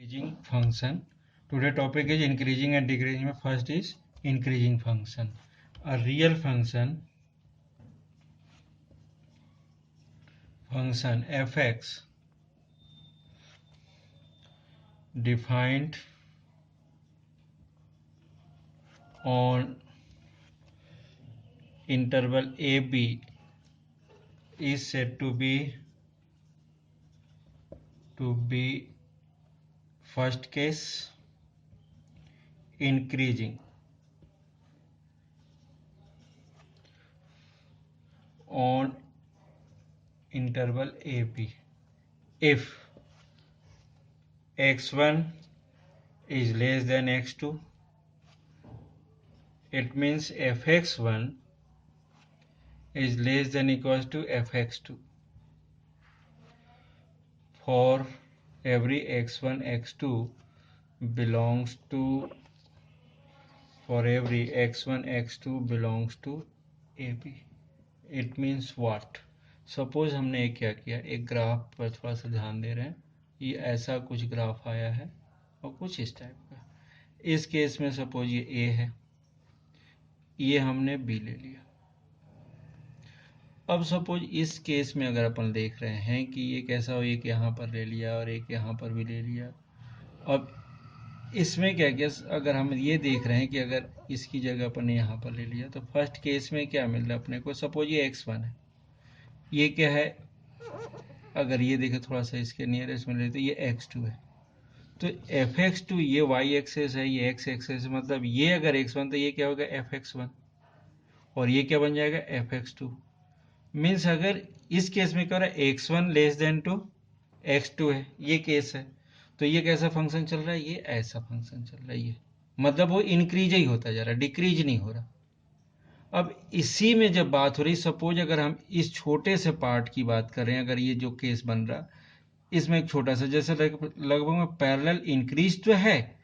Increasing function. Today topic is increasing and decreasing. First is increasing function. A real function fx defined on interval AB is said to be first case increasing on interval AB if x1 is less than x2. It means fx1 is less than equals to fx2 for every x1 x2 belongs to belongs to AB. It means what? Suppose हमने एक क्या किया, एक graph पर थोड़ा सा ध्यान दे रहे हैं. ये ऐसा कुछ ग्राफ आया है और कुछ इस टाइप का. इस केस में सपोज ये ए है, ये हमने बी ले लिया. अब सपोज इस केस में अगर अपन देख रहे हैं कि ये कैसा हो, एक यहाँ पर ले लिया और एक यहाँ पर भी ले लिया. अब इसमें क्या किया, अगर हम ये देख रहे हैं कि अगर इसकी जगह अपन ने यहाँ पर ले लिया तो फर्स्ट केस में क्या मिल रहा है अपने को. सपोज ये x1 है, ये क्या है, अगर ये देखें थोड़ा सा इसके नियरेस्ट में लेते ये x2 है. तो fx2 ये y एक्सेस है, ये x एक्सेस है, मतलब ये अगर x1 तो ये क्या होगा fx1 और ये क्या बन जाएगा fx2. मीन्स अगर इस केस में क्या हो रहा है, x1 less than to x2 है, ये केस है, तो ये कैसा फंक्शन चल रहा है, ये ऐसा फंक्शन चल रहा है. ये मतलब वो इंक्रीज ही होता जा रहा है, डिक्रीज नहीं हो रहा. अब इसी में जब बात हो रही, सपोज अगर हम इस छोटे से पार्ट की बात करें, अगर ये जो केस बन रहा इसमें एक छोटा सा जैसे लगभग में पैरेलल इंक्रीज तो है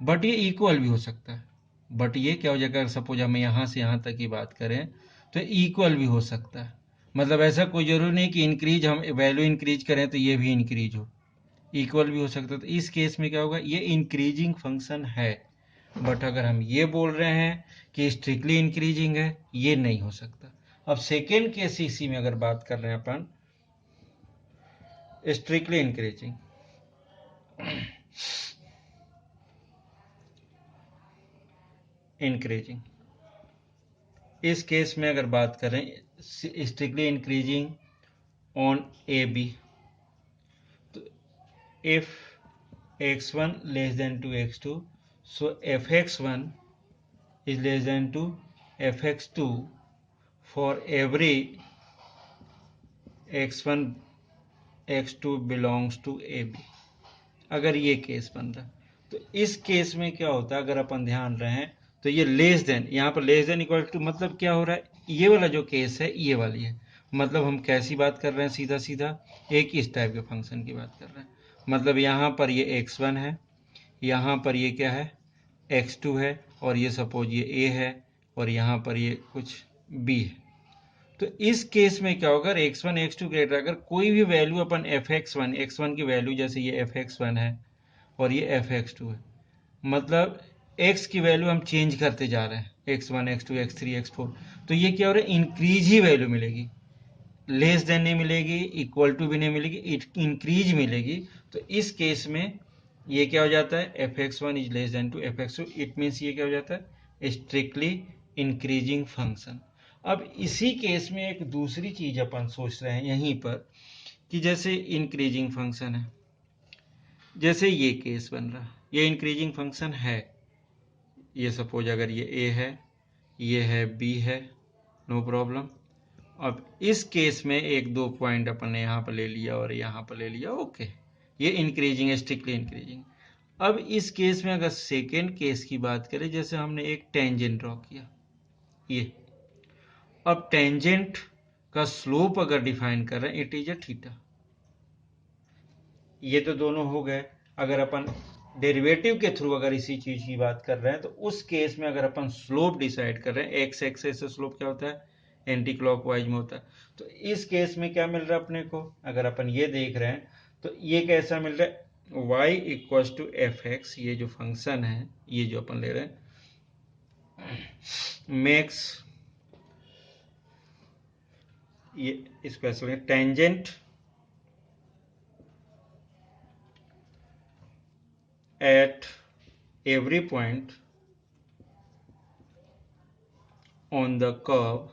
बट ये इक्वल भी हो सकता है. बट ये क्या हो जाएगा, अगर सपोज हम यहाँ से यहाँ तक की बात करें तो इक्वल भी हो सकता है. मतलब ऐसा कोई जरूरी नहीं कि इंक्रीज हम वैल्यू इंक्रीज करें तो ये भी इंक्रीज हो, इक्वल भी हो सकता है. तो इस केस में क्या होगा, ये इंक्रीजिंग फंक्शन है. बट अगर हम ये बोल रहे हैं कि स्ट्रिक्टली इंक्रीजिंग है, ये नहीं हो सकता. अब सेकेंड केस इसी में अगर बात कर रहे हैं अपन स्ट्रिक्टली इंक्रीजिंग, इस केस में अगर बात करें strictly increasing on a b, तो if x1 less than to x2, so fx1 is less than to fx2 for every x1 x2 belongs to AB. अगर ये केस बन रहा तो इस केस में क्या होता है, अगर अपन ध्यान रहे हैं तो ये लेस देन, यहाँ पर लेस देन इक्वल टू, मतलब क्या हो रहा है, ये वाला जो केस है ये वाली है. मतलब हम कैसी बात कर रहे हैं, सीधा सीधा एक इस टाइप के फंक्शन की बात कर रहे हैं. मतलब यहाँ पर ये x1 है, यहाँ पर ये क्या है x2 है, और ये सपोज ये a है, और यहाँ पर ये कुछ b है. तो इस केस में क्या होगा, x1 x2 ग्रेटर, अगर कोई भी वैल्यू अपन fx1 x1 की वैल्यू, जैसे ये fx1 है और ये fx2 है, मतलब x की वैल्यू हम चेंज करते जा रहे हैं, x1 x2 x3 x4, तो ये क्या हो रहा है, इंक्रीज ही वैल्यू मिलेगी, लेस देन नहीं मिलेगी, इक्वल टू भी नहीं मिलेगी, इंक्रीज मिलेगी. तो इस केस में ये क्या हो जाता है, fx1 is less than to fx2. It means ये क्या हो जाता है, स्ट्रिक्टली इंक्रीजिंग फंक्शन. अब इसी केस में एक दूसरी चीज अपन सोच रहे हैं यहीं पर कि जैसे इंक्रीजिंग फंक्शन है, जैसे ये केस बन रहा, ये इंक्रीजिंग फंक्शन है. ये सपोज अगर ये a है, ये है b है, नो प्रॉब्लम. अब इस केस में एक दो पॉइंट अपन ने यहाँ पर ले लिया और यहाँ पर ले लिया, ओके, ये इंक्रीजिंग है, स्ट्रिक्टली इंक्रीजिंग. अब इस केस में अगर सेकेंड केस की बात करें, जैसे हमने एक टेंजेंट ड्रॉ किया ये, अब टेंजेंट का स्लोप अगर डिफाइन कर रहे हैं, इट इज अ थीटा. ये तो दोनों हो गए. अगर अपन डेरिवेटिव के थ्रू अगर इसी चीज की बात कर रहे हैं तो उस केस में अगर अपन स्लोप डिसाइड कर रहे हैं, एक्स एक्सेस से स्लोप क्या होता है, एंटी क्लॉकवाइज में होता है. तो इस केस में क्या मिल रहा है अपने को, अगर अपन ये देख रहे हैं तो ये कैसा मिल रहा है, y equal to f x, ये जो फंक्शन है, ये जो अपन ले रहे हैं, मेक्स, ये special tangent at every point on the curve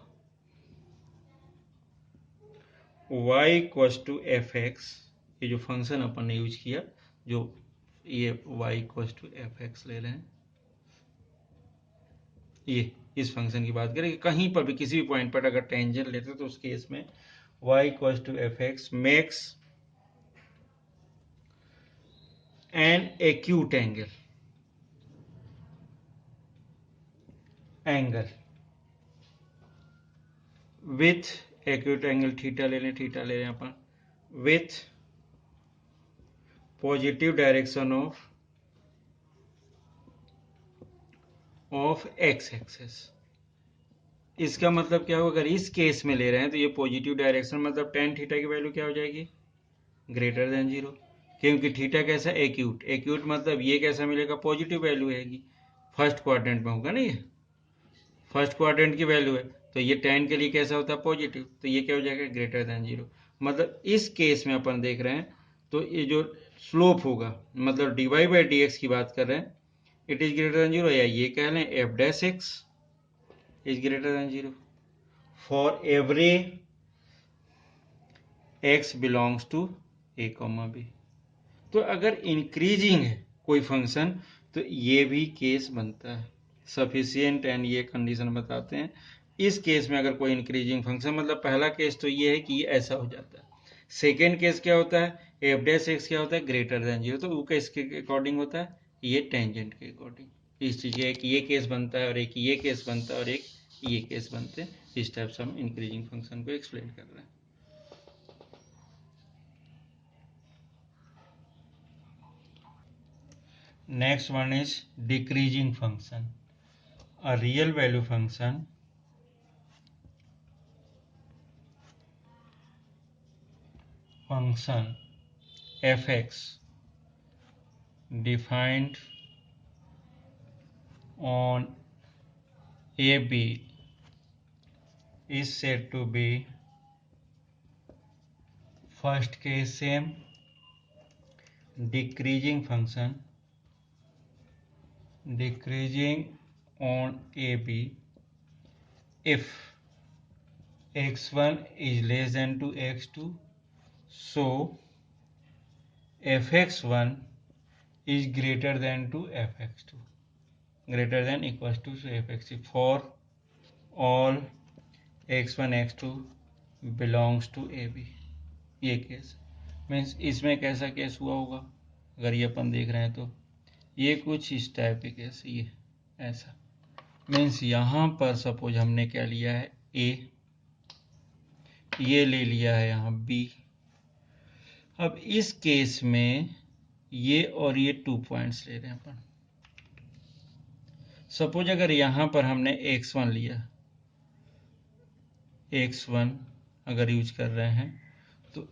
y equal to f x, ये जो फंक्शन अपन ने यूज किया, जो ये y equal to f x ले रहे हैं, ये इस फंक्शन की बात करें कि कहीं पर भी किसी भी पॉइंट पर अगर टेंजेंट लेते तो उस केस में y equal to f x makes an acute angle with acute angle theta ले रहे हैं अपन, with positive direction of x axis. इसका मतलब क्या होगा, अगर इस केस में ले रहे हैं तो ये पॉजिटिव डायरेक्शन, मतलब टेन थीटा की वैल्यू क्या हो जाएगी, ग्रेटर देन 0, क्योंकि थीटा कैसा, एक्यूट मतलब ये कैसा मिलेगा, पॉजिटिव वैल्यू आएगी, फर्स्ट क्वाड्रेंट में होगा ना, ये फर्स्ट क्वाड्रेंट की वैल्यू है, तो ये टेन के लिए कैसा होता है, पॉजिटिव, तो ये क्या हो जाएगा, ग्रेटर देन 0। मतलब इस केस में अपन देख रहे हैं तो ये जो स्लोप होगा, मतलब dy बाई डी एक्स की बात कर रहे हैं, इट इज ग्रेटर देन 0, या ये कह लें f dash x is greater than 0 for every x belongs to a, b। तो अगर इंक्रीजिंग है कोई फंक्शन तो ये भी केस बनता है, सफिशियंट एंड ये कंडीशन बताते हैं। इस केस में अगर कोई इंक्रीजिंग फंक्शन, मतलब पहला केस तो ये है कि ये ऐसा हो जाता है, सेकेंड केस क्या होता है, एफ डैश एक्स क्या होता है, ग्रेटर देन 0, तो वो किसके अकॉर्डिंग होता है, ये टेंजेंट के अकॉर्डिंग। इस चीज एक ये केस बनता है और एक ये केस बनता है और एक ये केस बनते हैं। इस टाइप से हम इंक्रीजिंग फंक्शन को एक्सप्लेन कर रहे हैं। Next one is decreasing function. A real value function fx defined on AB is said to be first case same decreasing function decreasing on AB if x1 is less than to x2, so fx1 is greater than to fx2, greater than equals to fx2 for all x1 x2 belongs to AB। ये case means इसमें कैसा case हुआ होगा, अगर ये अपन देख रहे हैं तो ये कुछ इस टाइप के केस, ये ऐसा मीन्स यहाँ पर सपोज हमने क्या लिया है, A, ये ले लिया है यहाँ B। अब इस केस में ये और ये 2 पॉइंट्स ले रहे हैं अपन। सपोज अगर यहाँ पर हमने x1 लिया, x1 अगर यूज कर रहे हैं तो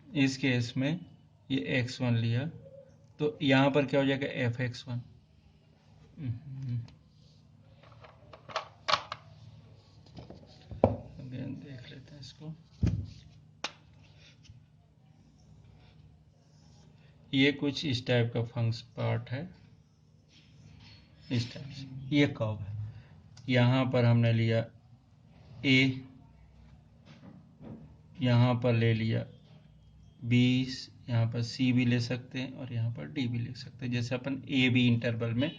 इस केस में ये x1 लिया तो यहाँ पर क्या हो जाएगा, fx1। देख लेते हैं इसको, ये कुछ इस टाइप का फंक्शन पार्ट है, इस टाइप से ये कर्व है। यहाँ पर हमने लिया A, यहाँ पर ले लिया B, यहाँ पर C भी ले सकते हैं और यहाँ पर D भी ले सकते हैं। जैसे अपन A B इंटरवल में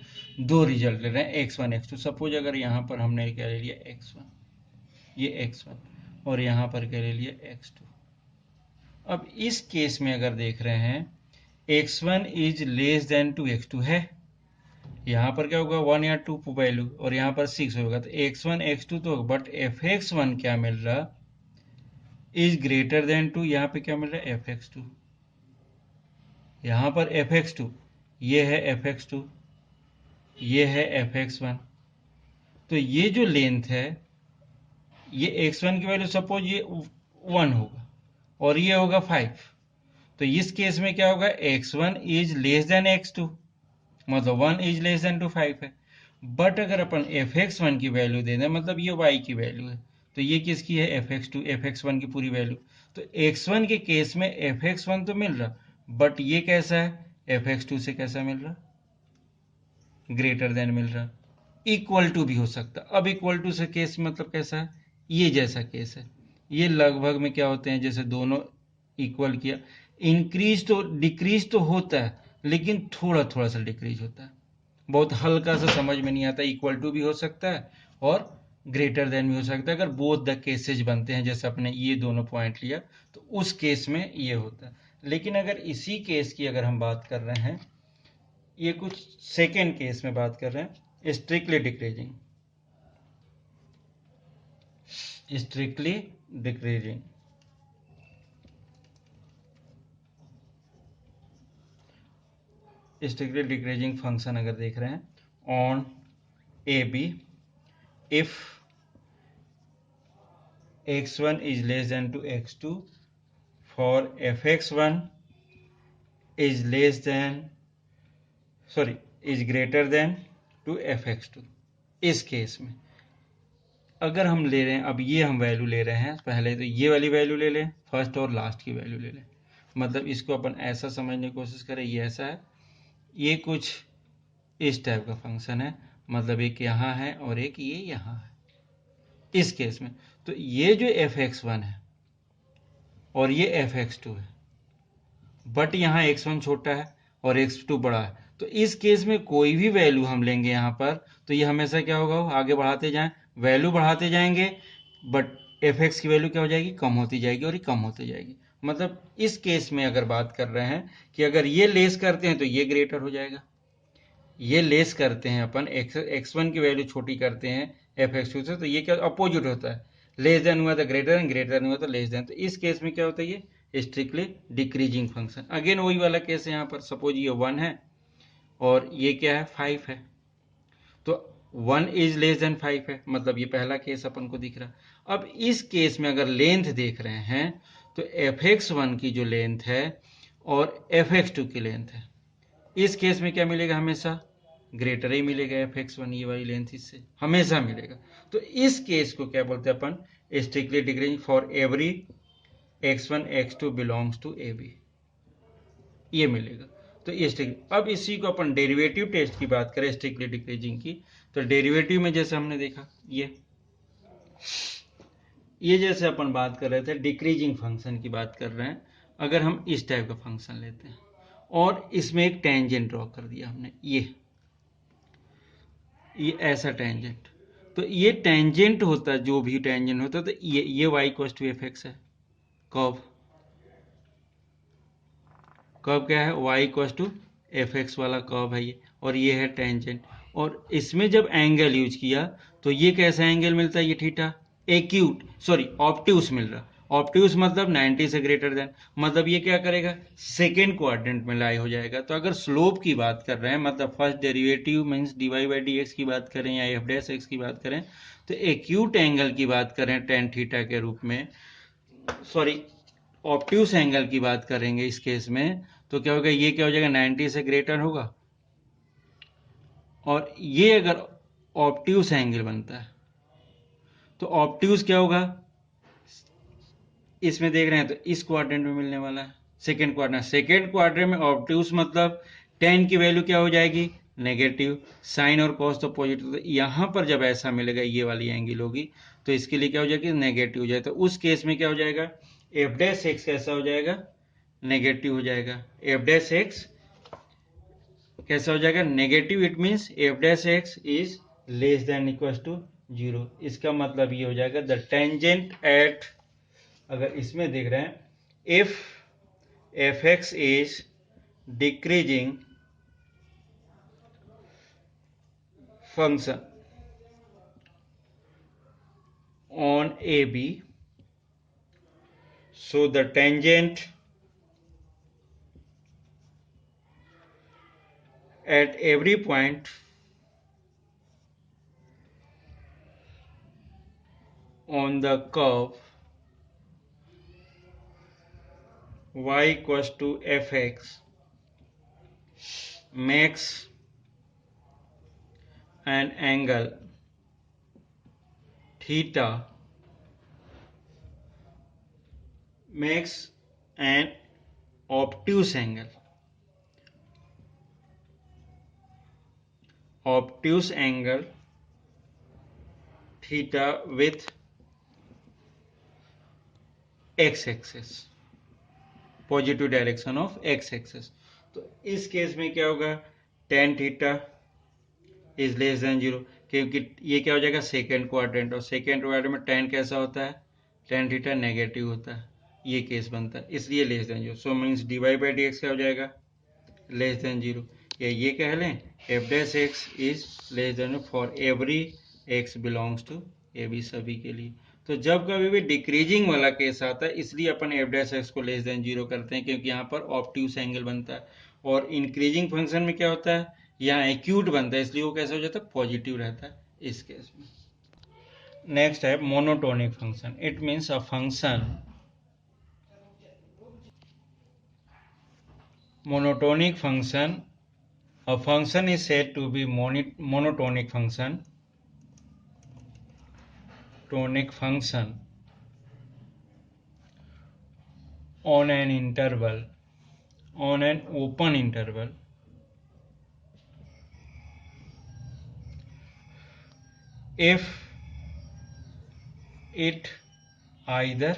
2 रिजल्ट ले रहे हैं, x1 x2। सपोज अगर यहाँ पर हमने क्या ले लिया, x1, ये x1 और यहाँ पर क्या ले लिया, x2। अब इस केस में अगर देख रहे हैं x1 is less than to x2 है, यहाँ पर क्या होगा 1 या 2 वैल्यू और यहाँ पर 6 होगा, तो x1 x2 तो, बट fx1 क्या मिल रहा, इज ग्रेटर देन 2, यहाँ पे क्या मिल रहा है, fx2। यहाँ पर fx2, ये है fx2, ये है fx1। तो ये जो लेंथ है ये x1 की वैल्यू सपोज ये 1 होगा और ये होगा 5, तो इस केस में क्या होगा, x1 is less then x2, मतलब 1 इज लेस देन टू 5 है। बट अगर अपन fx1 की वैल्यू दे दें, मतलब ये y की वैल्यू है, तो ये किसकी है, fx2 fx1 की पूरी वैल्यू। तो x1 के केस में fx1 तो मिल रहा, बट ये कैसा है, fx2 से कैसा मिल रहा, ग्रेटर देन मिल रहा। इक्वल टू भी हो सकता। अब इक्वल टू से केस मतलब कैसा है, ये जैसा केस है, ये लगभग में क्या होते हैं, जैसे दोनों इक्वल किया, इंक्रीज तो डिक्रीज तो होता है, लेकिन थोड़ा थोड़ा सा डिक्रीज होता है, बहुत हल्का सा, समझ में नहीं आता। इक्वल टू भी हो सकता है और ग्रेटर देन भी हो सकता है, अगर बोथ द केसेज बनते हैं, जैसे अपने ये दोनों पॉइंट लिया, तो उस केस में ये होता है। लेकिन अगर इसी केस की अगर हम बात कर रहे हैं, ये कुछ सेकेंड केस में बात कर रहे हैं, strictly decreasing, strictly decreasing, strictly decreasing function अगर देख रहे हैं on a b, if x1 is less than to x2 for fx1 is less than, sorry, is greater than to fx2। इस केस में अगर हम ले रहे हैं, अब ये हम वैल्यू ले रहे हैं, पहले तो ये वाली वैल्यू ले लें, फर्स्ट और लास्ट की वैल्यू ले लें, मतलब इसको अपन ऐसा समझने की कोशिश करें, ये ऐसा है, ये कुछ इस टाइप का फंक्शन है, मतलब एक यहाँ है और एक ये यहाँ है इस केस में। तो ये जो fx1 है और ये fx2 है, बट यहाँ x1 छोटा है और x2 बड़ा है, तो इस केस में कोई भी वैल्यू हम लेंगे यहाँ पर, तो ये हमेशा क्या होगा, आगे बढ़ाते जाएं, वैल्यू बढ़ाते जाएंगे, बट fx की वैल्यू क्या हो जाएगी, कम होती जाएगी और ये कम होती जाएगी। मतलब इस केस में अगर बात कर रहे हैं कि अगर ये लेस करते हैं तो ये ग्रेटर हो जाएगा, ये लेस करते हैं अपन x1 की वैल्यू छोटी करते हैं fx2 से, तो ये क्या अपोजिट होता है, लेस देन हुआ तो ग्रेटर देन, ग्रेटर देन हुआ तो लेस देन। तो इस केस में क्या होता है, ये स्ट्रिक्टली डिक्रीजिंग फंक्शन। अगेन वही वाला केस है, यहाँ पर सपोज ये 1 है और ये क्या है, 5 है, तो 1 इज लेस देन 5 है, मतलब ये पहला केस अपन को दिख रहा। अब इस केस में अगर लेंथ देख रहे हैं, तो fx1 की जो लेंथ है और fx2 की लेंथ है, इस केस में क्या मिलेगा, हमेशा ग्रेटर ही मिलेगा, fx1 ये वाली लेंथ इससे हमेशा मिलेगा। तो इस केस को क्या बोलते हैं अपन, strictly decreasing for every x1 x2 belongs to a b, ये मिलेगा। तो ये स्ट्रिक्ट, अब इसी को अपन डेरिवेटिव टेस्ट की बात करें स्ट्रिक्टली डिक्रीजिंग की, तो डेरिवेटिव में जैसे हमने देखा, ये जैसे अपन बात कर रहे थे डिक्रीजिंग फंक्शन की बात कर रहे हैं, अगर हम इस टाइप का फंक्शन लेते हैं और इसमें एक टेंजेंट ड्रॉ कर दिया हमने, ये ऐसा टेंजेंट, तो ये टेंजेंट होता है, जो भी टेंजेंट होता है, तो ये y equal to f x है, कर्व, कर्व क्या है, y equal to f x वाला कर्व है ये, और ये है टेंजेंट। और इसमें जब एंगल यूज किया तो ये कैसा एंगल मिलता है, ये थीटा, एक्यूट सॉरी ऑब्ट्यूस मिल रहा, ऑब्ट्यूस मतलब 90 से ग्रेटर देन, मतलब ये क्या करेगा, सेकेंड क्वाड्रेंट में लाई हो जाएगा। तो अगर स्लोप की बात कर रहे हैं, मतलब first derivative means dy by D x की बात करें या एफ डैश एक्स की बात करें, तो एक्यूट एंगल की बात करें टेन थीटा के रूप में, सॉरी ऑब्ट्यूस एंगल की बात करेंगे इस केस में, तो क्या होगा, ये क्या हो जाएगा, 90 से ग्रेटर होगा, और ये अगर ऑब्ट्यूस एंगल बनता है तो ऑब्ट्यूस क्या होगा, इसमें देख रहे हैं तो इस क्वाड्रेंट में मिलने वाला है, सेकेंड क्वाड्रेंट में ऑब्ट्यूस मतलब टेन की वैल्यू क्या हो जाएगी, नेगेटिव, साइन और कॉस तो पॉजिटिव, तो यहां पर जब ऐसा मिलेगा, ये वाली एंगल होगी, तो इसके लिए क्या हो जाएगी, नेगेटिव हो जाए, तो उस केस में क्या हो जाएगा, एफ डैश एक्स कैसा हो जाएगा, नेगेटिव हो जाएगा, एफ डैश एक्स कैसा हो जाएगा, negative, it means f dash x is less than equal to 0। इसका मतलब ये हो जाएगा द टेंजेंट एट, अगर इसमें देख रहे हैं, if f x is decreasing function on a b, so the tangent at every point on the curve y equals to fx makes an angle theta makes an obtuse angle theta with x-axis, positive direction of x-axis। तो इस case में क्या होगा, tan theta is less then 0, क्योंकि ये क्या हो जाएगा सेकेंड क्वाड्रेंट, और सेकेंड क्वाड्रेंट में tan कैसा होता है, tan थीटा नेगेटिव होता है, ये केस बनता है, इसलिए less than 0। So means dy by D x क्या हो जाएगा, लेस देन 0, या ये कह लें f dash x is less than for every x belongs to a b, सभी के लिए। तो जब कभी भी डिक्रीजिंग वाला केस आता है, इसलिए अपन f डैश x को लेस देन 0 करते हैं, क्योंकि यहाँ पर ऑब्ट्यूस एंगल बनता है। और इंक्रीजिंग फंक्शन में क्या होता है, यहाँ एक्यूट बनता है, इसलिए वो कैसे हो जाता है, पॉजिटिव रहता है इस केस में। नेक्स्ट है monotonic function. It means a function monotonic function, a function is said to be monotonic function on an interval, on an open interval if it either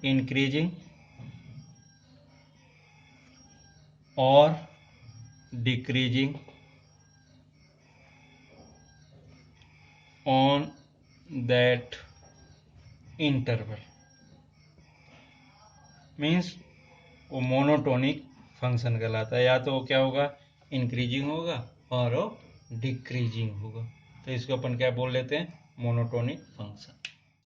increasing or decreasing on that interval, means वो monotonic function कहलाता है। या तो वो क्या होगा, increasing होगा और वो डिक्रीजिंग होगा, तो इसको अपन क्या बोल लेते हैं, मोनोटोनिक फंक्शन।